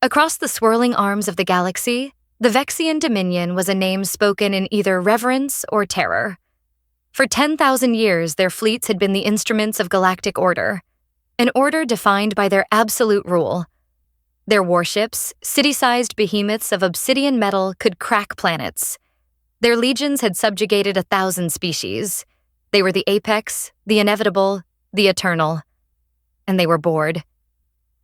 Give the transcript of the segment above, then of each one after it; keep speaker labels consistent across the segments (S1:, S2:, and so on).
S1: Across the swirling arms of the galaxy, the Vexian Dominion was a name spoken in either reverence or terror. For 10,000 years, their fleets had been the instruments of galactic order, an order defined by their absolute rule. Their warships, city-sized behemoths of obsidian metal, could crack planets. Their legions had subjugated 1,000 species. They were the apex, the inevitable, the eternal. And they were bored.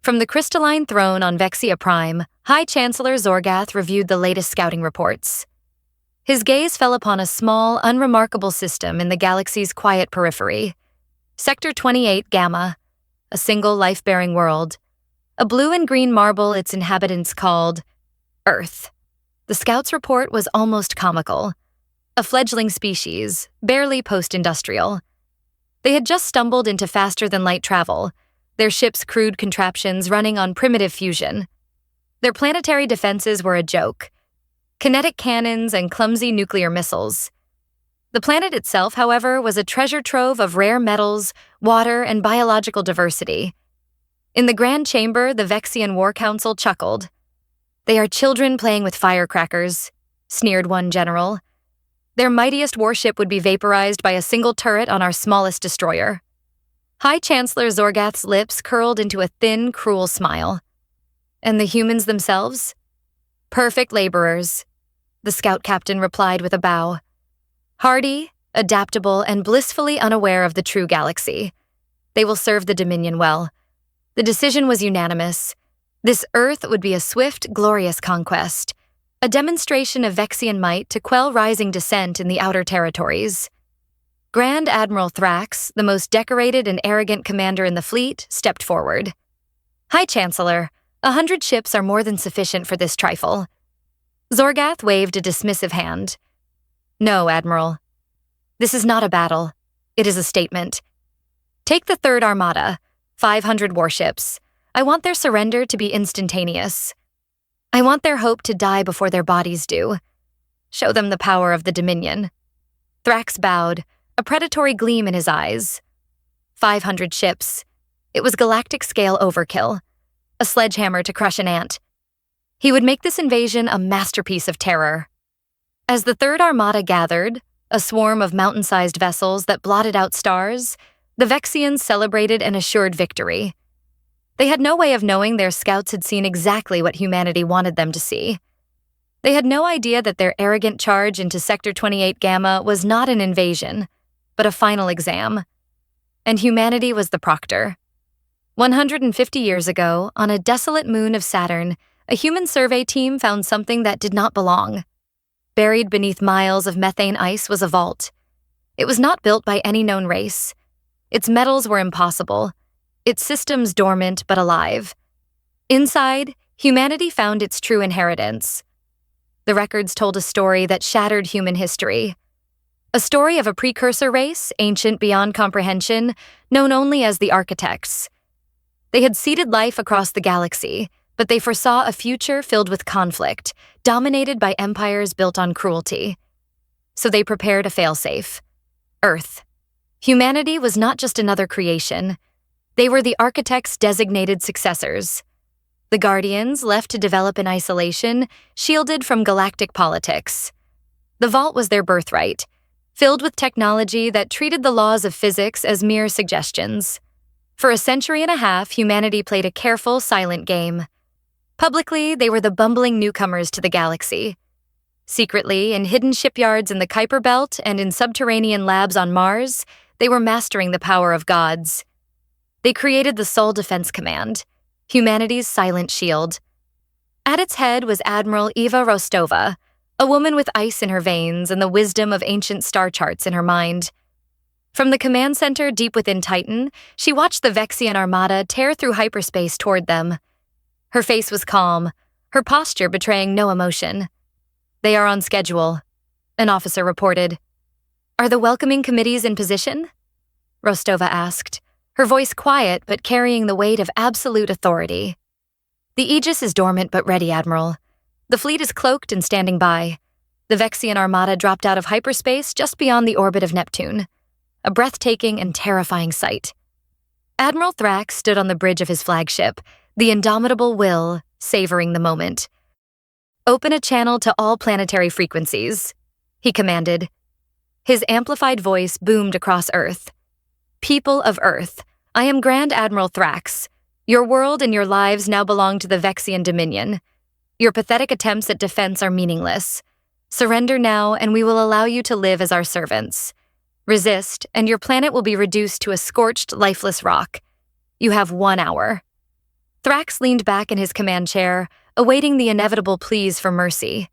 S1: From the crystalline throne on Vexia Prime, High Chancellor Zorgath reviewed the latest scouting reports. His gaze fell upon a small, unremarkable system in the galaxy's quiet periphery. Sector 28 Gamma, a single life-bearing world. A blue and green marble its inhabitants called Earth. The scout's report was almost comical. A fledgling species, barely post-industrial. They had just stumbled into faster-than-light travel, their ship's crude contraptions running on primitive fusion. Their planetary defenses were a joke. Kinetic cannons and clumsy nuclear missiles. The planet itself, however, was a treasure trove of rare metals, water, and biological diversity. In the Grand Chamber, the Vexian War Council chuckled. "They are children playing with firecrackers," sneered one general. "Their mightiest warship would be vaporized by a single turret on our smallest destroyer." High Chancellor Zorgath's lips curled into a thin, cruel smile. "And the humans themselves?" "Perfect laborers," the scout captain replied with a bow. "Hardy, adaptable, and blissfully unaware of the true galaxy. They will serve the Dominion well. The decision was unanimous. This Earth would be a swift, glorious conquest, a demonstration of Vexian might to quell rising dissent in the outer territories. Grand Admiral Thrax, the most decorated and arrogant commander in the fleet, stepped forward. "High Chancellor, 100 ships are more than sufficient for this trifle." Zorgath waved a dismissive hand. "No, Admiral. This is not a battle. It is a statement. Take the Third Armada, 500 warships. I want their surrender to be instantaneous. I want their hope to die before their bodies do. Show them the power of the Dominion." Thrax bowed, a predatory gleam in his eyes. 500 ships. It was galactic-scale overkill. A sledgehammer to crush an ant. He would make this invasion a masterpiece of terror. As the Third Armada gathered, a swarm of mountain-sized vessels that blotted out stars, the Vexians celebrated an assured victory. They had no way of knowing their scouts had seen exactly what humanity wanted them to see. They had no idea that their arrogant charge into Sector 28 Gamma was not an invasion, but a final exam. And humanity was the proctor. 150 years ago, on a desolate moon of Saturn, a human survey team found something that did not belong. Buried beneath miles of methane ice was a vault. It was not built by any known race. Its metals were impossible, its systems dormant but alive. Inside, humanity found its true inheritance. The records told a story that shattered human history. A story of a precursor race, ancient beyond comprehension, known only as the Architects. They had seeded life across the galaxy, but they foresaw a future filled with conflict, dominated by empires built on cruelty. So they prepared a failsafe. Earth. Humanity was not just another creation. They were the Architects' designated successors. The Guardians, left to develop in isolation, shielded from galactic politics. The vault was their birthright, filled with technology that treated the laws of physics as mere suggestions. For a century and a half, humanity played a careful, silent game. Publicly, they were the bumbling newcomers to the galaxy. Secretly, in hidden shipyards in the Kuiper Belt and in subterranean labs on Mars, they were mastering the power of gods. They created the Sol Defense Command, humanity's silent shield. At its head was Admiral Eva Rostova, a woman with ice in her veins and the wisdom of ancient star charts in her mind. From the command center deep within Titan, she watched the Vexian Armada tear through hyperspace toward them. Her face was calm, her posture betraying no emotion. "They are on schedule," an officer reported. "Are the welcoming committees in position?" Rostova asked, her voice quiet but carrying the weight of absolute authority. "The Aegis is dormant but ready, Admiral. The fleet is cloaked and standing by. The Vexian Armada dropped out of hyperspace just beyond the orbit of Neptune. A breathtaking and terrifying sight." Admiral Thrax stood on the bridge of his flagship, the indomitable will savoring the moment. "Open a channel to all planetary frequencies," he commanded. His amplified voice boomed across Earth. "People of Earth, I am Grand Admiral Thrax. Your world and your lives now belong to the Vexian Dominion. Your pathetic attempts at defense are meaningless. Surrender now, and we will allow you to live as our servants. Resist, and your planet will be reduced to a scorched, lifeless rock. You have 1 hour." Thrax leaned back in his command chair, awaiting the inevitable pleas for mercy.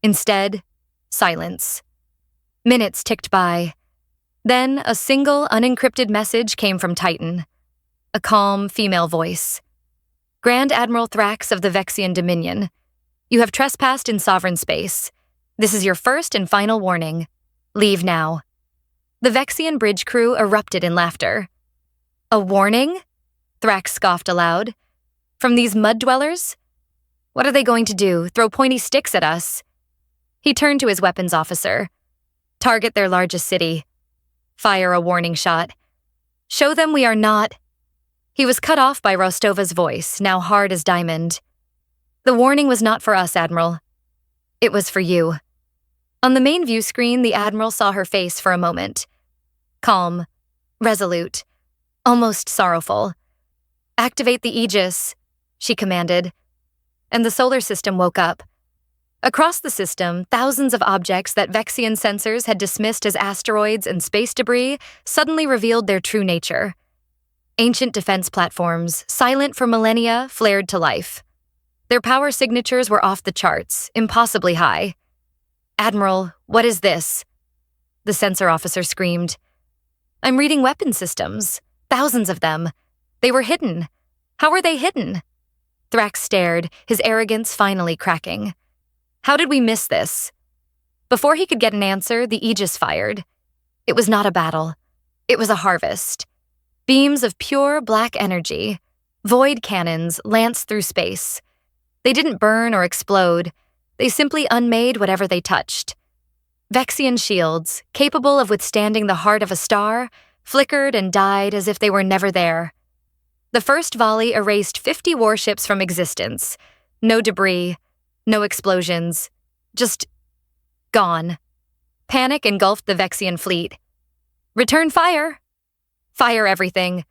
S1: Instead, silence. Minutes ticked by. Then a single, unencrypted message came from Titan. A calm, female voice. "Grand Admiral Thrax of the Vexian Dominion. You have trespassed in sovereign space. This is your first and final warning. Leave now." The Vexian bridge crew erupted in laughter. "A warning?" Thrax scoffed aloud. "From these mud dwellers? What are they going to do, throw pointy sticks at us?" He turned to his weapons officer. "Target their largest city. Fire a warning shot. Show them we are not—" He was cut off by Rostova's voice, now hard as diamond. "The warning was not for us, Admiral. It was for you." On the main view screen, the Admiral saw her face for a moment. Calm, resolute, almost sorrowful. "Activate the Aegis," she commanded. And the solar system woke up. Across the system, thousands of objects that Vexian sensors had dismissed as asteroids and space debris suddenly revealed their true nature. Ancient defense platforms, silent for millennia, flared to life. Their power signatures were off the charts, impossibly high. "Admiral, what is this?" The sensor officer screamed. "I'm reading weapon systems. Thousands of them. They were hidden. How were they hidden?" Thrax stared, his arrogance finally cracking. "How did we miss this?" Before he could get an answer, the Aegis fired. It was not a battle. It was a harvest. Beams of pure black energy, void cannons lanced through space. They didn't burn or explode. They simply unmade whatever they touched. Vexian shields, capable of withstanding the heart of a star, flickered and died as if they were never there. The first volley erased 50 warships from existence. No debris, no explosions, just gone. Panic engulfed the Vexian fleet. "Return fire! Fire everything!"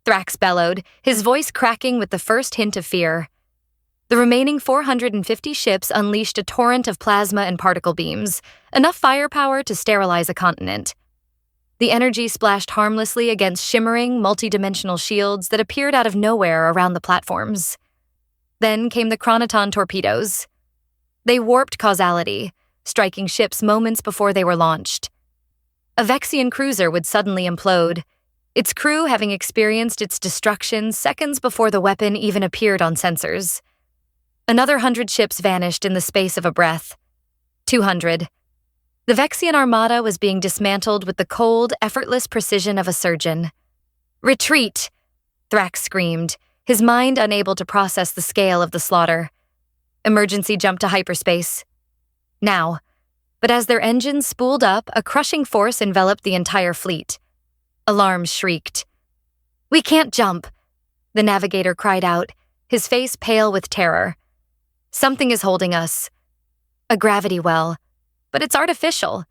S1: Thrax bellowed, his voice cracking with the first hint of fear. The remaining 450 ships unleashed a torrent of plasma and particle beams, enough firepower to sterilize a continent. The energy splashed harmlessly against shimmering, multidimensional shields that appeared out of nowhere around the platforms. Then came the chronoton torpedoes. They warped causality, striking ships moments before they were launched. A Vexian cruiser would suddenly implode, its crew having experienced its destruction seconds before the weapon even appeared on sensors. Another 100 ships vanished in the space of a breath. 200. The Vexian armada was being dismantled with the cold, effortless precision of a surgeon. "Retreat!" Thrax screamed, his mind unable to process the scale of the slaughter. Emergency jump to hyperspace. Now. But as their engines spooled up, a crushing force enveloped the entire fleet. Alarms shrieked. "We can't jump!" The navigator cried out, his face pale with terror. "Something is holding us. A gravity well. But it's artificial.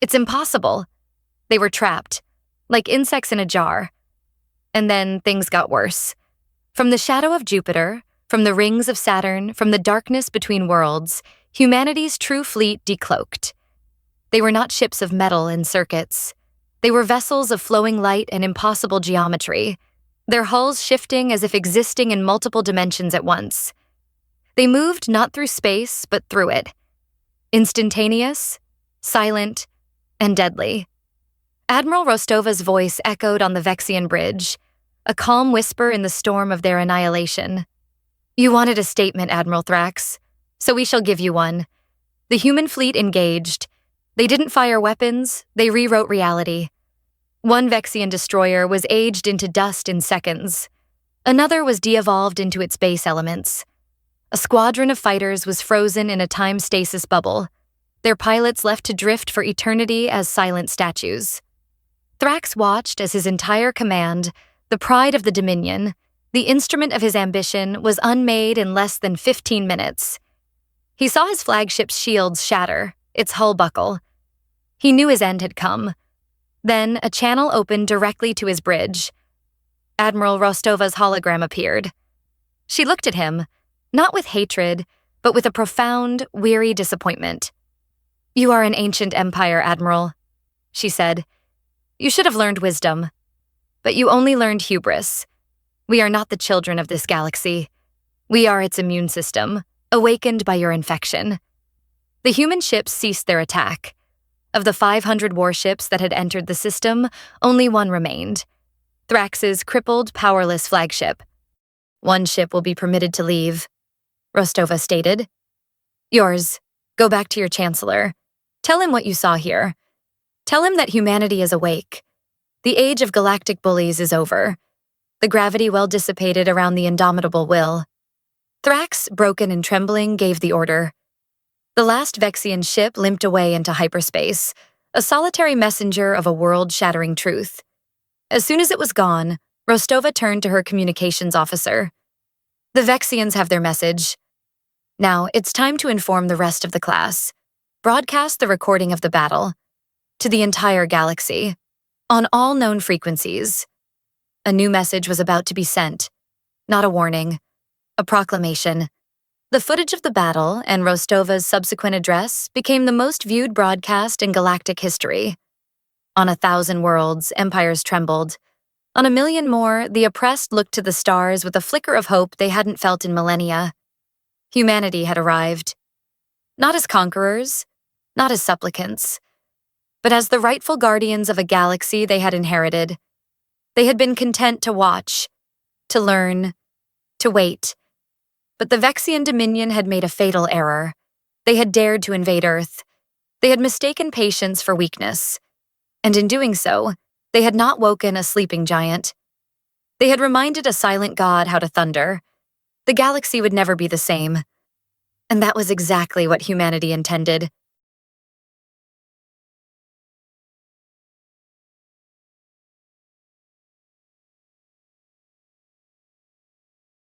S1: It's impossible." They were trapped, like insects in a jar. And then things got worse. From the shadow of Jupiter, from the rings of Saturn, from the darkness between worlds, humanity's true fleet decloaked. They were not ships of metal and circuits. They were vessels of flowing light and impossible geometry, their hulls shifting as if existing in multiple dimensions at once. They moved not through space, but through it. Instantaneous, silent, and deadly. Admiral Rostova's voice echoed on the Vexian bridge, a calm whisper in the storm of their annihilation. "You wanted a statement, Admiral Thrax, so we shall give you one. The human fleet engaged. They didn't fire weapons, they rewrote reality. One Vexian destroyer was aged into dust in seconds. Another was de-evolved into its base elements. A squadron of fighters was frozen in a time stasis bubble, their pilots left to drift for eternity as silent statues. Thrax watched as his entire command, the pride of the Dominion, The instrument of his ambition was unmade in less than 15 minutes. He saw his flagship's shields shatter, its hull buckle. He knew his end had come. Then a channel opened directly to his bridge. Admiral Rostova's hologram appeared. She looked at him, not with hatred, but with a profound, weary disappointment. "You are an ancient empire, Admiral," she said. "You should have learned wisdom. But you only learned hubris. We are not the children of this galaxy. We are its immune system, awakened by your infection." The human ships ceased their attack. Of the 500 warships that had entered the system, only one remained. Thrax's crippled, powerless flagship. "One ship will be permitted to leave," Rostova stated. "Yours. Go back to your Chancellor. Tell him what you saw here. Tell him that humanity is awake. The age of galactic bullies is over. The gravity well dissipated around the indomitable will." Thrax, broken and trembling, gave the order. The last Vexian ship limped away into hyperspace, a solitary messenger of a world-shattering truth. As soon as it was gone, Rostova turned to her communications officer. "The Vexians have their message. Now, it's time to inform the rest of the class. Broadcast the recording of the battle. To the entire galaxy. On all known frequencies." A new message was about to be sent. Not a warning. A proclamation. The footage of the battle and Rostova's subsequent address became the most viewed broadcast in galactic history. On 1,000 worlds, empires trembled. On 1,000,000 more, the oppressed looked to the stars with a flicker of hope they hadn't felt in millennia. Humanity had arrived. Not as conquerors, not as supplicants, but as the rightful guardians of a galaxy they had inherited. They had been content to watch, to learn, to wait. But the Vexian Dominion had made a fatal error. They had dared to invade Earth. They had mistaken patience for weakness. And in doing so, they had not woken a sleeping giant. They had reminded a silent god how to thunder. The galaxy would never be the same. And that was exactly what humanity intended.